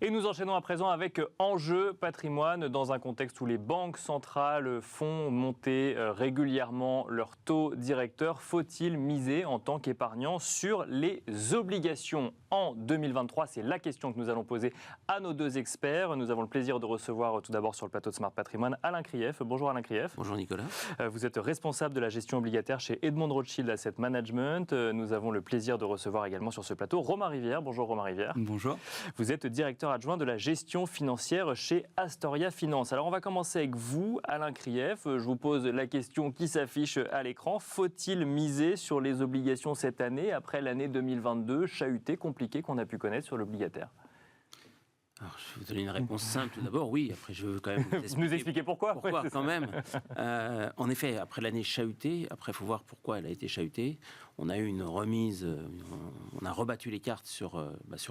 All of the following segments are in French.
Et nous enchaînons à présent avec Enjeu patrimoine, dans un contexte où les banques centrales font monter régulièrement leur taux directeur. Faut-il miser en tant qu'épargnant sur les obligations en 2023? C'est la question que nous allons poser à nos deux experts. Nous avons le plaisir de recevoir tout d'abord sur le plateau de Smart Patrimoine Alain Krief. Bonjour Alain Krief. Bonjour Nicolas. Vous êtes responsable de la gestion obligataire chez Edmond Rothschild Asset Management. Nous avons le plaisir de recevoir également sur ce plateau Romain Rivière. Bonjour Romain Rivière. Bonjour. Vous êtes directeur adjoint de la gestion financière chez Astoria Finance. Alors on va commencer avec vous, Alain Krief. Je vous pose la question qui s'affiche à l'écran. Faut-il miser sur les obligations cette année, après l'année 2022 chahutée, compliquée qu'on a pu connaître sur l'obligataire? Alors, je vais vous donner une réponse simple tout d'abord. Oui, après je veux quand même nous expliquer pourquoi. Pourquoi quand même. En effet, après l'année chahutée, après il faut voir pourquoi elle a été chahutée. On a eu une remise, on a rebattu les cartes sur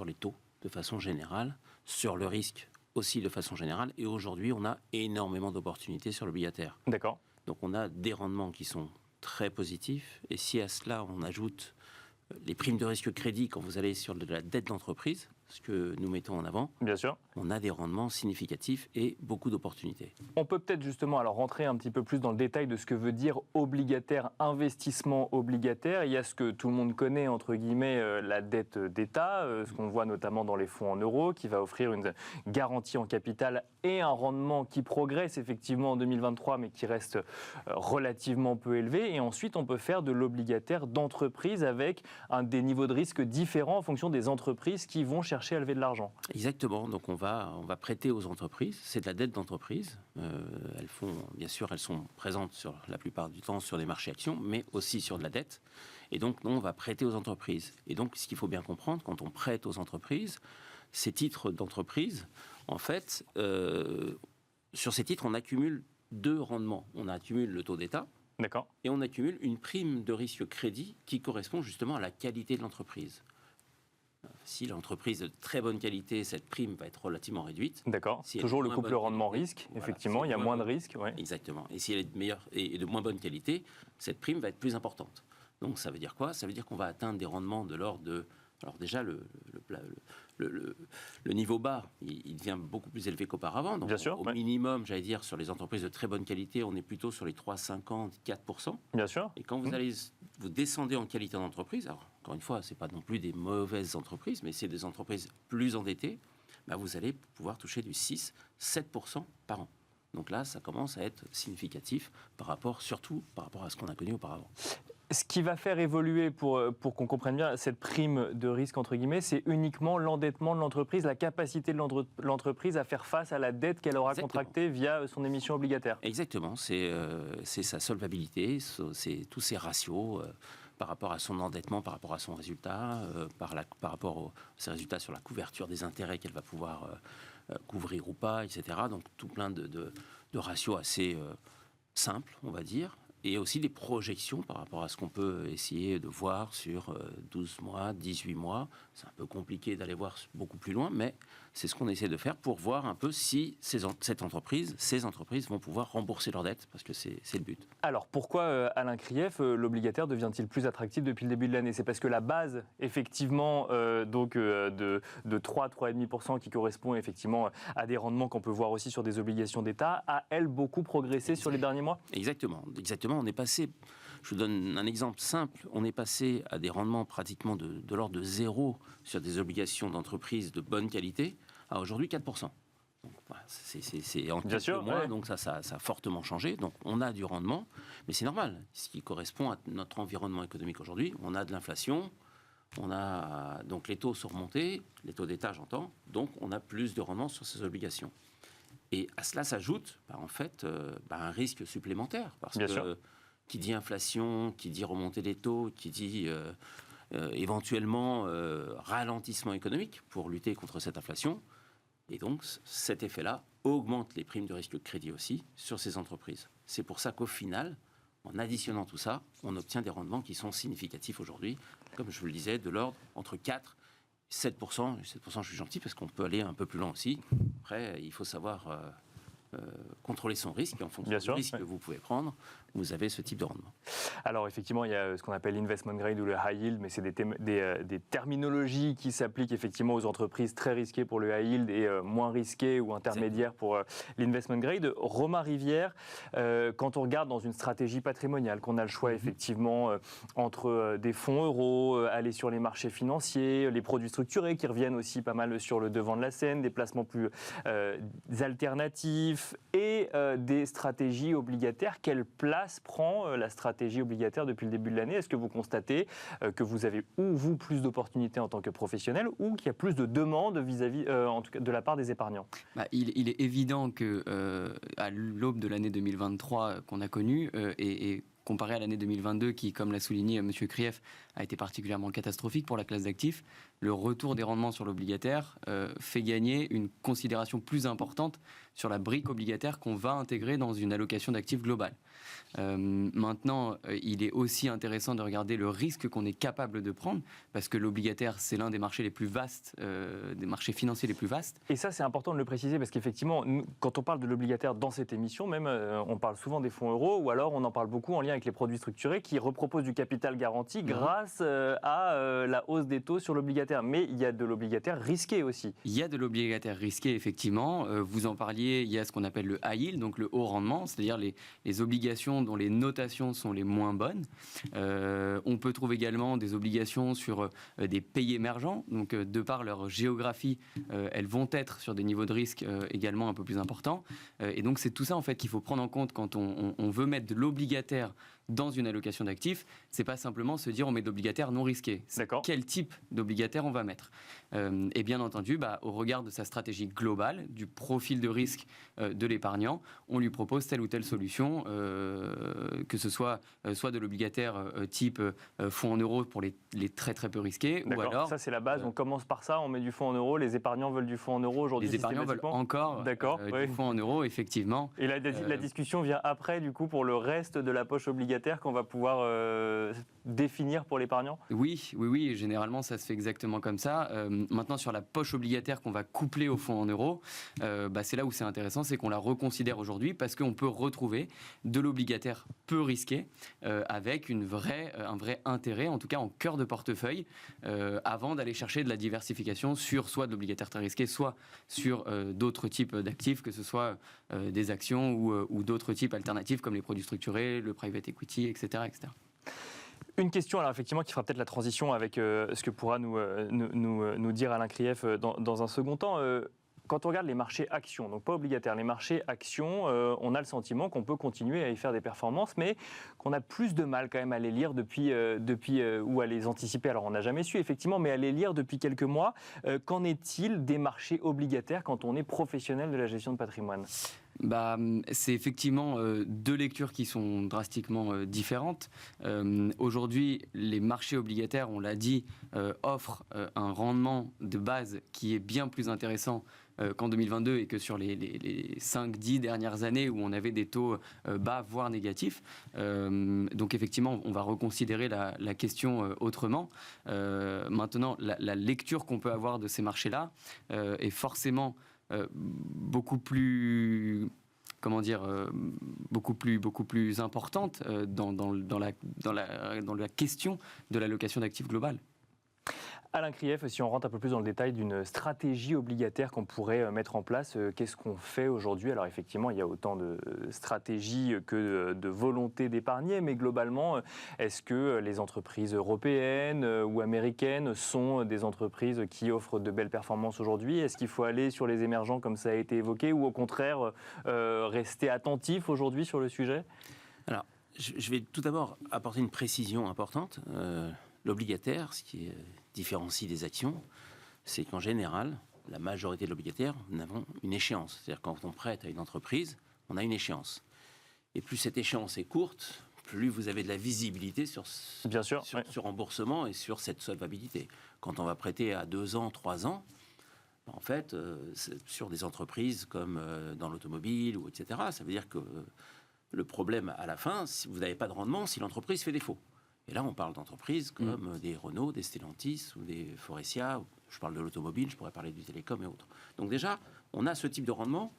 les taux de façon générale, sur le risque aussi de façon générale. Et aujourd'hui, on a énormément d'opportunités sur l'obligataire. D'accord. Donc on a des rendements qui sont très positifs. Et si à cela on ajoute les primes de risque crédit quand vous allez sur de la dette d'entreprise, ce que nous mettons en avant, bien sûr, on a des rendements significatifs et beaucoup d'opportunités. On peut peut-être justement alors rentrer un petit peu plus dans le détail de ce que veut dire obligataire, investissement obligataire. Il y a ce que tout le monde connaît, entre guillemets, la dette d'État, ce qu'on voit notamment dans les fonds en euros, qui va offrir une garantie en capital et un rendement qui progresse effectivement en 2023, mais qui reste relativement peu élevé. Et ensuite, on peut faire de l'obligataire d'entreprise avec des niveaux de risque différents en fonction des entreprises qui vont chercher à lever de l'argent. Exactement. Donc on va prêter aux entreprises. C'est de la dette d'entreprise. Elles sont présentes sur la plupart du temps sur les marchés actions, mais aussi sur de la dette. Et donc on va prêter aux entreprises. Et donc ce qu'il faut bien comprendre, quand on prête aux entreprises, ces titres d'entreprise, en fait, sur ces titres, on accumule deux rendements. On accumule le taux d'État. D'accord. Et on accumule une prime de risque crédit qui correspond justement à la qualité de l'entreprise. Si l'entreprise est de très bonne qualité, cette prime va être relativement réduite. D'accord. Si toujours le couple rendement-risque, effectivement, il y a moins de risques. Ouais. Exactement. Et si elle est de meilleure et de moins bonne qualité, cette prime va être plus importante. Donc ça veut dire quoi? Ça veut dire qu'on va atteindre des rendements de l'ordre de... Alors déjà, le niveau bas, il devient beaucoup plus élevé qu'auparavant. Donc, bien sûr, au minimum, j'allais dire, sur les entreprises de très bonne qualité, on est plutôt sur les 3,50, 4%. Bien sûr. Et quand vous descendez en qualité d'entreprise, alors encore une fois, ce n'est pas non plus des mauvaises entreprises, mais c'est des entreprises plus endettées, vous allez pouvoir toucher du 6, 7% par an. Donc là, ça commence à être significatif surtout par rapport à ce qu'on a connu auparavant. Ce qui va faire évoluer, pour qu'on comprenne bien, cette prime de risque, entre guillemets, c'est uniquement l'endettement de l'entreprise, la capacité de l'entreprise à faire face à la dette qu'elle aura contractée via son émission obligataire. Exactement, c'est sa solvabilité, c'est tous ses ratios par rapport à son endettement, par rapport à son résultat, par rapport à ses résultats sur la couverture des intérêts qu'elle va pouvoir couvrir ou pas, etc. Donc tout plein de ratios assez simples, on va dire. Et aussi des projections par rapport à ce qu'on peut essayer de voir sur 12 mois, 18 mois. C'est un peu compliqué d'aller voir beaucoup plus loin, mais c'est ce qu'on essaie de faire pour voir un peu si ces entreprises vont pouvoir rembourser leurs dettes, parce que c'est le but. Alors pourquoi, Alain Krief, l'obligataire devient-il plus attractif depuis le début de l'année? C'est parce que la base, effectivement, de 3,5% qui correspond effectivement à des rendements qu'on peut voir aussi sur des obligations d'État, a, elle, beaucoup progressé sur les derniers mois? Exactement. On est passé, je vous donne un exemple simple, on est passé à des rendements pratiquement de l'ordre de 0 sur des obligations d'entreprise de bonne qualité à aujourd'hui 4%. Donc, voilà, c'est en quelques mois, ouais. Donc ça a fortement changé. Donc on a du rendement, mais c'est normal. Ce qui correspond à notre environnement économique aujourd'hui, on a de l'inflation, donc les taux sont remontés, les taux d'État j'entends, donc on a plus de rendement sur ces obligations. Et à cela s'ajoute, un risque supplémentaire. Parce bien que sûr. Qui dit inflation, qui dit remontée des taux, qui dit éventuellement ralentissement économique pour lutter contre cette inflation. Et donc, cet effet-là augmente les primes de risque crédit aussi sur ces entreprises. C'est pour ça qu'au final, en additionnant tout ça, on obtient des rendements qui sont significatifs aujourd'hui, comme je vous le disais, de l'ordre entre 4 7%, je suis gentil parce qu'on peut aller un peu plus loin aussi. Après, il faut savoir contrôler son risque, et en fonction du risque que vous pouvez prendre, vous avez ce type de rendement. Alors effectivement, il y a ce qu'on appelle l'investment grade ou le high yield, mais c'est des terminologies qui s'appliquent effectivement aux entreprises très risquées pour le high yield et moins risquées ou intermédiaires pour l'investment grade. Romain Rivière, quand on regarde dans une stratégie patrimoniale, qu'on a le choix effectivement entre des fonds euros, aller sur les marchés financiers, les produits structurés qui reviennent aussi pas mal sur le devant de la scène, des placements plus alternatifs et des stratégies obligataires, quelle place prend la stratégie obligataire depuis le début de l'année? Est-ce que vous constatez que vous avez vous plus d'opportunités en tant que professionnel ou qu'il y a plus de demandes vis-à-vis en tout cas de la part des épargnants? Il est évident que à l'aube de l'année 2023 qu'on a connue et comparé à l'année 2022 qui, comme l'a souligné M. Krief, a été particulièrement catastrophique pour la classe d'actifs, le retour des rendements sur l'obligataire fait gagner une considération plus importante sur la brique obligataire qu'on va intégrer dans une allocation d'actifs globale. Maintenant, il est aussi intéressant de regarder le risque qu'on est capable de prendre, parce que l'obligataire, c'est l'un des marchés les plus vastes, des marchés financiers les plus vastes. Et ça, c'est important de le préciser, parce qu'effectivement, quand on parle de l'obligataire dans cette émission, même, on parle souvent des fonds euros, ou alors on en parle beaucoup en lien avec les produits structurés qui reproposent du capital garanti grâce à la hausse des taux sur l'obligataire. Mais il y a de l'obligataire risqué aussi. Il y a de l'obligataire risqué, effectivement. Vous en parliez, il y a ce qu'on appelle le high yield, donc le haut rendement, c'est-à-dire les obligations dont les notations sont les moins bonnes. On peut trouver également des obligations sur des pays émergents, donc de par leur géographie, elles vont être sur des niveaux de risque également un peu plus importants. Et donc c'est tout ça en fait qu'il faut prendre en compte quand on veut mettre de l'obligataire dans une allocation d'actifs. C'est pas simplement se dire on met de l'obligataire non risqué. C'est quel type d'obligataire on va mettre. Et bien entendu, au regard de sa stratégie globale, du profil de risque de l'épargnant, on lui propose telle ou telle solution, que ce soit de l'obligataire type fonds en euros pour les très très peu risqués, ou alors... Ça c'est la base, on commence par ça, on met du fonds en euros, les épargnants veulent du fonds en euros aujourd'hui. Les épargnants veulent encore du fonds en euros, effectivement. Et la discussion vient après, du coup, pour le reste de la poche obligataire qu'on va pouvoir définir pour l'épargnant? Oui, généralement ça se fait exactement comme ça. Maintenant, sur la poche obligataire qu'on va coupler au fonds en euros, c'est là où c'est intéressant, c'est qu'on la reconsidère aujourd'hui parce qu'on peut retrouver de l'obligataire peu risqué avec un vrai intérêt, en tout cas en cœur de portefeuille, avant d'aller chercher de la diversification sur soit de l'obligataire très risqué, soit sur d'autres types d'actifs, que ce soit des actions ou d'autres types alternatifs comme les produits structurés, le private equity, etc. Une question, alors effectivement, qui fera peut-être la transition avec ce que pourra nous dire Alain Krief dans un second temps. Quand on regarde les marchés actions, donc pas obligataires, les marchés actions, on a le sentiment qu'on peut continuer à y faire des performances, mais qu'on a plus de mal quand même à les lire depuis ou à les anticiper. Alors on n'a jamais su effectivement, mais à les lire depuis quelques mois. Qu'en est-il des marchés obligataires quand on est professionnel de la gestion de patrimoine ? C'est effectivement deux lectures qui sont drastiquement différentes. Aujourd'hui, les marchés obligataires, on l'a dit, offrent un rendement de base qui est bien plus intéressant qu'en 2022 et que sur les 5-10 dernières années où on avait des taux bas, voire négatifs. Donc effectivement, on va reconsidérer la question autrement. Maintenant, la lecture qu'on peut avoir de ces marchés-là est forcément beaucoup plus importante dans la question de l'allocation d'actifs globale. Alain Krief, si on rentre un peu plus dans le détail d'une stratégie obligataire qu'on pourrait mettre en place, qu'est-ce qu'on fait aujourd'hui? Alors effectivement, il y a autant de stratégies que de volonté d'épargner, mais globalement, est-ce que les entreprises européennes ou américaines sont des entreprises qui offrent de belles performances aujourd'hui? Est-ce qu'il faut aller sur les émergents comme ça a été évoqué, ou au contraire rester attentif aujourd'hui sur le sujet? Alors, je vais tout d'abord apporter une précision importante. L'obligataire, ce qui différencie des actions, c'est qu'en général, la majorité de l'obligataire, nous avons une échéance. C'est-à-dire quand on prête à une entreprise, on a une échéance. Et plus cette échéance est courte, plus vous avez de la visibilité sur ce remboursement et sur cette solvabilité. Quand on va prêter à 2 ans, 3 ans, en fait, sur des entreprises comme dans l'automobile, ou etc., ça veut dire que le problème à la fin, si vous n'avez pas de rendement, si l'entreprise fait défaut. Et là, on parle d'entreprises comme des Renault, des Stellantis ou des Faurecia. Je parle de l'automobile, je pourrais parler du télécom et autres. Donc déjà, on a ce type de rendement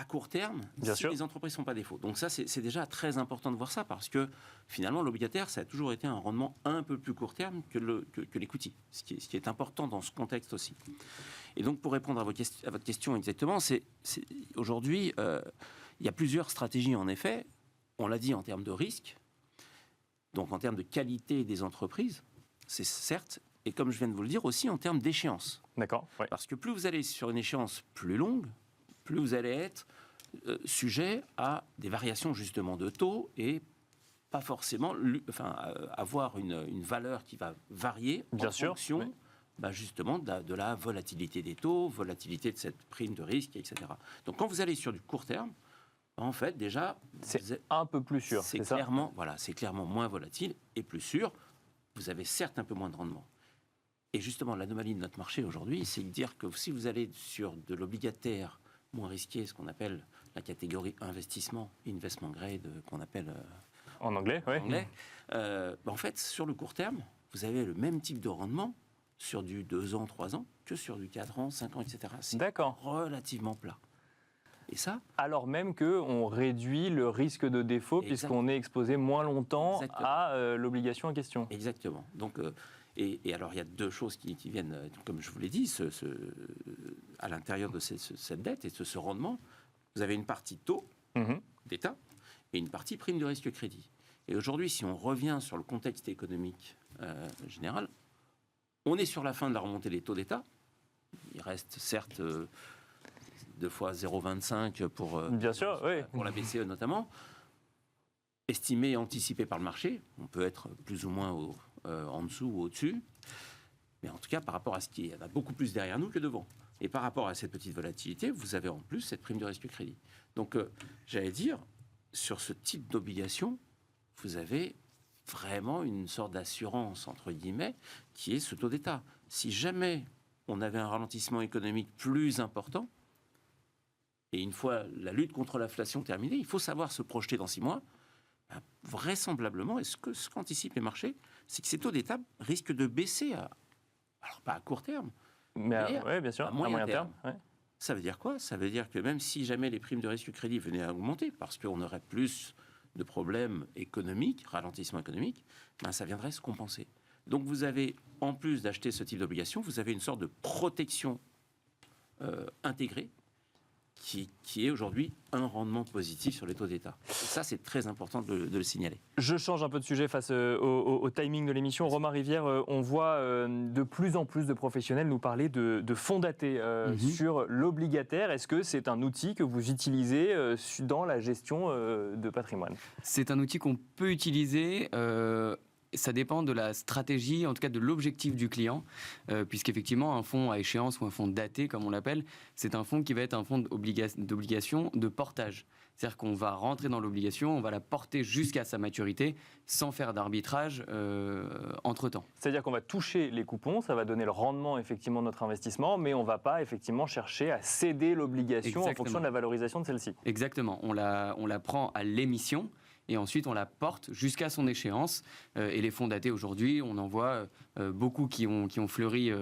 à court terme Bien si sûr. les entreprises ne sont pas défaut. Donc ça, c'est déjà très important de voir ça parce que finalement, l'obligataire, ça a toujours été un rendement un peu plus court terme que l'equity, ce qui est important dans ce contexte aussi. Et donc, pour répondre à votre question exactement, aujourd'hui, il y a plusieurs stratégies en effet. On l'a dit en termes de risque, donc en termes de qualité des entreprises, c'est certes, et comme je viens de vous le dire, aussi en termes d'échéance. D'accord. Ouais. Parce que plus vous allez sur une échéance plus longue, plus vous allez être sujet à des variations justement de taux et pas forcément avoir une valeur qui va varier Bien en sûr, fonction oui. justement de la volatilité des taux, volatilité de cette prime de risque, etc. Donc quand vous allez sur du court terme, en fait déjà C'est un peu plus sûr, c'est ça? c'est clairement moins volatile et plus sûr. Vous avez certes un peu moins de rendement. Et justement, l'anomalie de notre marché aujourd'hui, c'est de dire que si vous allez sur de l'obligataire moins risqué, ce qu'on appelle la catégorie investissement, investment grade, qu'on appelle En anglais, oui. en anglais, en fait, sur le court terme, vous avez le même type de rendement sur du 2 ans, 3 ans, que sur du 4 ans, 5 ans, etc. C'est D'accord. relativement plat. Et ça, Alors même qu'on réduit le risque de défaut puisqu'on est exposé moins longtemps Exactement. à l'obligation en question. exactement. Donc, et alors, il y a deux choses qui viennent, comme je vous l'ai dit, à l'intérieur de cette dette et de ce rendement. Vous avez une partie taux Mhm. d'État et une partie prime de risque crédit. Et aujourd'hui, si on revient sur le contexte économique général, on est sur la fin de la remontée des taux d'État. Il reste certes 2 fois 0,25 Bien sûr, oui. pour la BCE notamment, estimé et anticipé par le marché. On peut être plus ou moins en dessous ou au-dessus. Mais en tout cas, par rapport à ce qui est, il y en a beaucoup plus derrière nous que devant. Et par rapport à cette petite volatilité, vous avez en plus cette prime de risque crédit. Donc, j'allais dire, sur ce type d'obligation, vous avez vraiment une sorte d'assurance, entre guillemets, qui est ce taux d'État. Si jamais on avait un ralentissement économique plus important, et une fois la lutte contre l'inflation terminée, il faut savoir se projeter dans 6 mois, vraisemblablement, et ce qu'anticipent les marchés, c'est que ces taux d'État risquent de baisser, alors pas à court terme, Mais ouais, bien sûr, à moyen terme. ouais. Ça veut dire quoi? Ça veut dire que même si jamais les primes de risque crédit venaient à augmenter, parce qu'on aurait plus de problèmes économiques, ralentissement économique, ça viendrait se compenser. Donc vous avez, en plus d'acheter ce type d'obligation, vous avez une sorte de protection intégrée qui est aujourd'hui un rendement positif sur les taux d'État. Et ça, c'est très important de le signaler. Je change un peu de sujet face au timing de l'émission. Romain Rivière, on voit de plus en plus de professionnels nous parler de fonds datés sur l'obligataire. Est-ce que c'est un outil que vous utilisez dans la gestion de patrimoine? C'est un outil qu'on peut utiliser. Ça dépend de la stratégie, en tout cas de l'objectif du client, puisqu'effectivement, un fonds à échéance ou un fonds daté, comme on l'appelle, c'est un fonds qui va être un fonds d'obligation de portage. C'est-à-dire qu'on va rentrer dans l'obligation, on va la porter jusqu'à sa maturité sans faire d'arbitrage entre-temps. C'est-à-dire qu'on va toucher les coupons, ça va donner le rendement effectivement de notre investissement, mais on ne va pas effectivement chercher à céder l'obligation en fonction de la valorisation de celle-ci. Exactement, on la prend à l'émission. Et ensuite, on la porte jusqu'à son échéance. Et les fonds datés aujourd'hui, on en voit beaucoup qui ont fleuri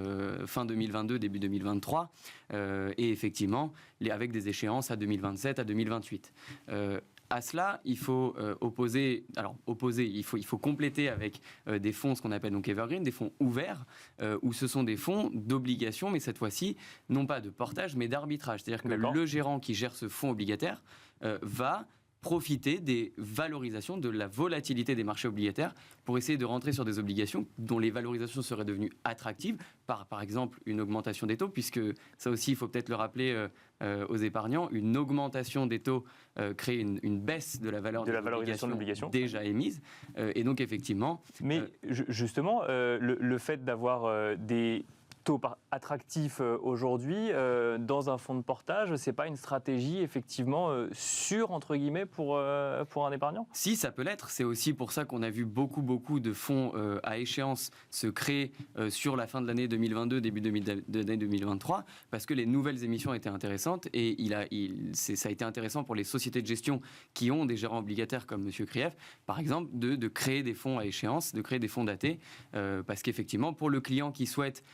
fin 2022, début 2023. Et effectivement, avec des échéances à 2027, à 2028. À cela, il faut il faut compléter avec des fonds, ce qu'on appelle donc evergreen, des fonds ouverts, où ce sont des fonds d'obligation, mais cette fois-ci, non pas de portage, mais d'arbitrage. C'est-à-dire que le gérant qui gère ce fonds obligataire va profiter des valorisations, de la volatilité des marchés obligataires pour essayer de rentrer sur des obligations dont les valorisations seraient devenues attractives par exemple une augmentation des taux, puisque ça aussi il faut peut-être le rappeler aux épargnants, une augmentation des taux crée une baisse de la valeur de la valorisation de l'obligation déjà émise et donc effectivement... Mais justement, le fait d'avoir des taux attractifs aujourd'hui dans un fonds de portage, c'est pas une stratégie effectivement sûre entre guillemets pour un épargnant? Si, ça peut l'être. C'est aussi pour ça qu'on a vu beaucoup de fonds à échéance se créer sur la fin de l'année 2022, début de l'année 2023, parce que les nouvelles émissions étaient intéressantes et ça a été intéressant pour les sociétés de gestion qui ont des gérants obligataires comme M. Krief, par exemple, de créer des fonds à échéance, de créer des fonds datés, parce qu'effectivement, pour le client qui souhaite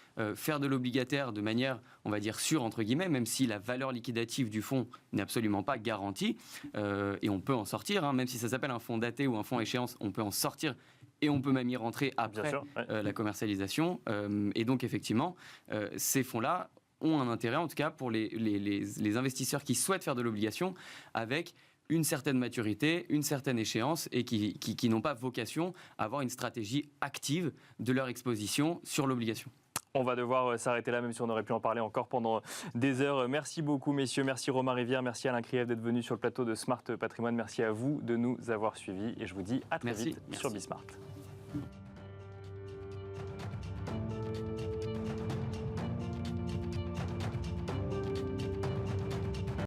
faire de l'obligataire de manière, on va dire, sûre, entre guillemets, même si la valeur liquidative du fonds n'est absolument pas garantie, et on peut en sortir, même si ça s'appelle un fonds daté ou un fonds échéance, on peut en sortir et on peut même y rentrer après la commercialisation. Et donc, effectivement, ces fonds-là ont un intérêt, en tout cas, pour les investisseurs qui souhaitent faire de l'obligation avec une certaine maturité, une certaine échéance et qui n'ont pas vocation à avoir une stratégie active de leur exposition sur l'obligation. On va devoir s'arrêter là, même si on aurait pu en parler encore pendant des heures. Merci beaucoup, messieurs. Merci Romain Rivière, merci Alain Krief d'être venu sur le plateau de Smart Patrimoine. Merci à vous de nous avoir suivis et je vous dis à très vite sur Bismart.